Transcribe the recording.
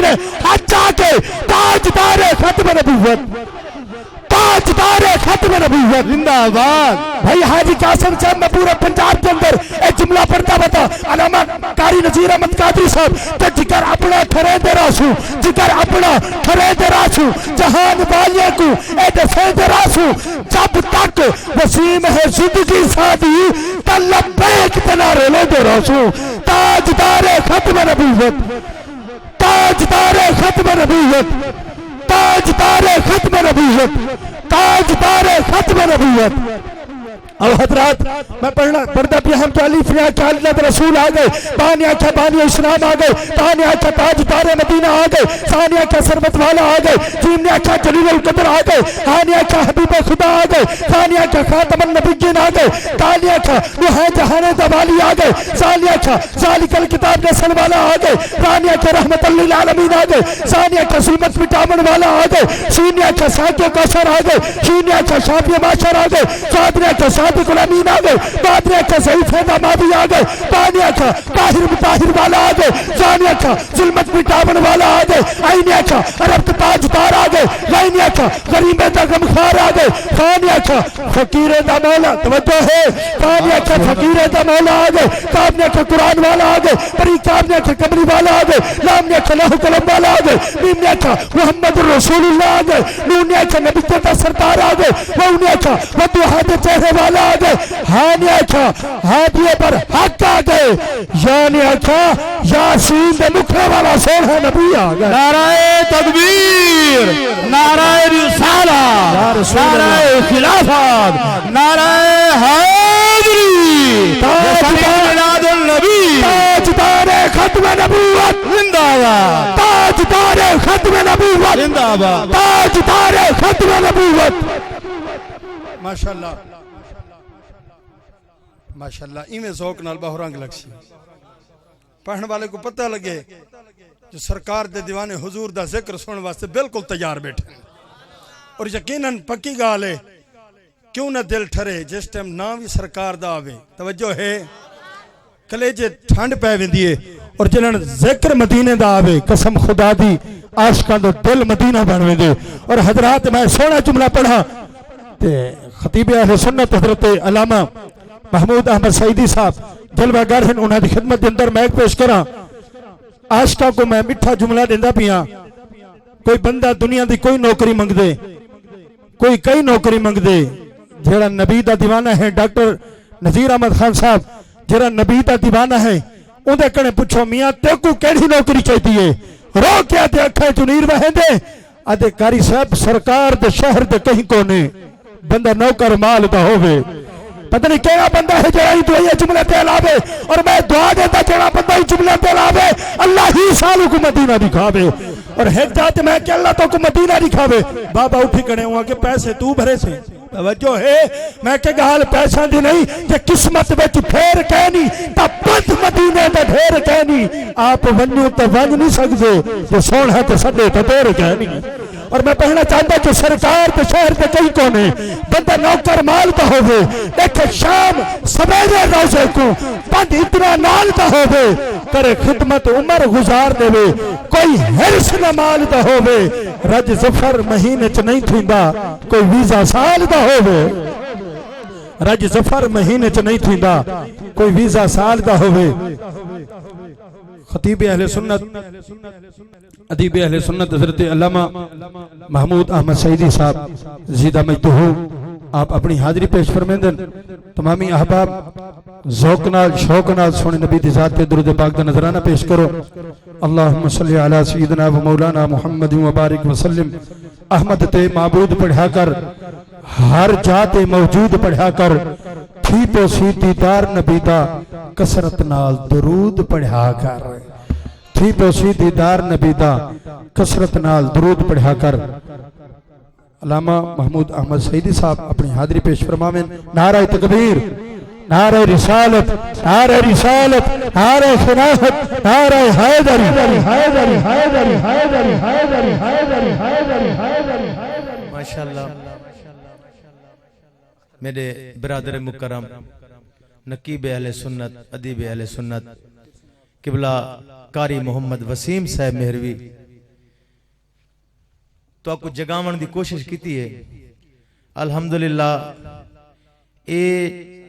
ने हाथ जाके ताजदारे खत्म नबूवत, ताजदारे खत्म नबूवत जिंदाबाद। भाई हाजी कासिम साहब मैं पूरे पंजाब के अंदर एक जुमला पढ़ता बता अलामा कारी नजीर अहमद कादरी साहब ते जिगर अपना ठरे दे रासू, जिगर अपना ठरे दे रासू, जहान वालिया को ए दफे दे रासू, जब तक वसीम है जिंदगी सादी तलब बैक तनारे ले दे रासू। ताजदारे खत्म नबूवत, ताजदारे खत्म नबूवत, ताजदारे खत्म नबूवत, ताजदारे खत्म नबूवत। अब हजरात मैं पढ़ता पिया हम तो अली फिया के अल्लाह के रसूल आ गए, बानिया के बानिया इस्लाम आ गए, तानिया के ताजदारे मदीना आ गए, सानिया के सरबत वाला आ गए, जीनिया के जलील कदर आ गए, हानिया के हबीब खुदा आ गए, सानिया के खातमुन नबिय्यीन आ गए, तानिया के नुहा जहान दवाली आ गए, सानिया के जालिकल किताब नस्ल वाला आ गए, रानिया के रहमतुल लिल आलमीन आ गए, सानिया के सुलमत मिटावन वाला आ गए, सीनिया के साकिया कौसर आ गए, शीनिया के शाफिया माशर आ गए, सादरिया के सादिक अमीन आ गए, बादरिया के सईद दामादी आ गए, बानिया का ताहिर मुताहिर वाला आ गए, जानिया का जुल्मत मिटावन वाला आ गए, आइनिया का अरब ताजदार आ गए, लाइनिया का गरीबे दा गमखार आ गए, खानिया का फकीरे दा मौला तवज्जो है, खानिया का फकीरे दा मौला आ गए, काबनिया का कुरान वाला आ गए, परी काबनिया का कमरी वाला आ गए, लामनिया का लहू कलम वाला आ गए, मीमिया का मोहम्मद रसूलुल्लाह आ गए, नूनिया का नबी का सरदार आ गए, वौनिया का वदुहा दे चेहरे वाला आ गए, हानिया का हादिये पर हक आ गए, यानिया का यासीन दे मुखरे वाला सोहा नबी आ गए। नाराए तकबीर, नाराए रिसालत, नाराए खिलाफत, नाराए हैदरी, ताजदारे नबी, ताजदारे खत्म नबूवत जिंदाबाद, ताजदारे खत्म नबूवत जिंदाबाद, ताजदारे खत्म नबूवत। माशाअल्लाह माशाअल्लाह। इवें ज़ौक नाल बहुरंग लक्ष्य पढ़ने वाले को पता लगे जो सरकार दे दीवाने हुजूर दा जिक्र सुनने वास्ते बिल्कुल तैयार बैठे और यकीनन पक्की गाल है क्यों ना दिल ठरे जिस टाइम ना भी सरकार दा आवे। तवज्जो है कलेजे ठंड पै वेंदी है और जिन्हन जिक्र मदीने दा आवे कसम खुदा दी आशिकां दा दिल मदीना बन वेंदे। और हजरात मैं सोहना जुमला पढ़ा ते खतीब अहले सुन्नत हजरत अल्लामा महमूद अहमद सईदी साहब जलवागर हैं उन्हां दी खिदमत दे अंदर मैं पेश करा। आशिका को मैं मिठा जुमला देंदा पिया। कोई बंदा दुनिया दी कोई नौकरी मंगदे, कोई कई नौकरी मंगदे, जेड़ा नबी दा दीवाना है डॉक्टर नजीर अहमद खान साहब जेड़ा नबी दा दीवाना है उहदे कने पुछो मियां तेकू केड़ी नौकरी चाहिए है, रो के ते अखां चों नीर वहेंदे आदे कारी साहब सरकार दे शहर दे कहीं कोने बंदा नौकर माल दा होवे। पता नहीं केड़ा बंदा है जेड़ा ही दुआ जुमले ते लावे और मैं दुआ देता जेड़ा बंदा ही जुमले ते लावे अल्लाह ही सालू को मदीना दिखावे। और एक जात मैं के अल्लाह तो को मदीना दिखावे। बाबा उठी कने हुआ के पैसे तू भरे से तवज्जो है मैं के गाल पैसा दी नहीं जे किस्मत विच फेर कहनी ता पंथ मदीने दा ढेर कहनी आप वन्नू तो वन नहीं सकदे जे सोहना ते सदे तो देर कहनी। और मैं कहना चाहता कि सरकार के शहर के कई कोने बंदा नौकर माल का होवे एक शाम सवेरे रोजे को बंद इतना नाल का होवे करे खिदमत उम्र गुजार देवे कोई हिरस न माल का होवे रज जफर महीने च नहीं थींदा कोई वीजा साल का होवे रज जफर महीने च नहीं थींदा कोई वीजा साल का होवे। खतीब अहले सुन्नत अदीब अहले सुन्नत हज़रत अल्लामा महमूद अहमद सईदी साहब ज़ीदा मजदूहू आप अपनी हाजिरी पेश फरमाइंदन। तमामी अहबाब ज़ौक़ नाल शौक़ नाल सोने नबी दी ज़ात पे दुरूद पाक दा नजराना पेश करो। अल्लाहुम्मा सल्ली अला सय्यिदिना व मौलाना मुहम्मद व बारिक व सल्लिम। अहमद ते माबूद पढ़ा कर हर जाते मौजूद पढ़ा कर थी तो सी दीदार नबी दा कसरत नाल दरूद पढ़ा कर थी तो सी दीदार नबी दा कसरत नाल दरूद पढ़ा कर। अल्लामा महमूद अहमद सईदी साहब अपनी हाजिरी पेश फरमावें। नारा तकबीर, नारा रिसालत, नारा रिसालत, नारा खिलाफत, नारा हैदरी हैदरी हैदरी हैदरी हैदरी हैदरी हैदरी हैदरी। माशाअल्लाह मेरे बिरादर मुकरम नकीब अहले सुन्नत अदीब अहले सुन्नत किबला कारी मोहम्मद वसीम साहब मेहरवी तो आपको जगावन की कोशिश की है। अल्हम्दुलिल्लाह ये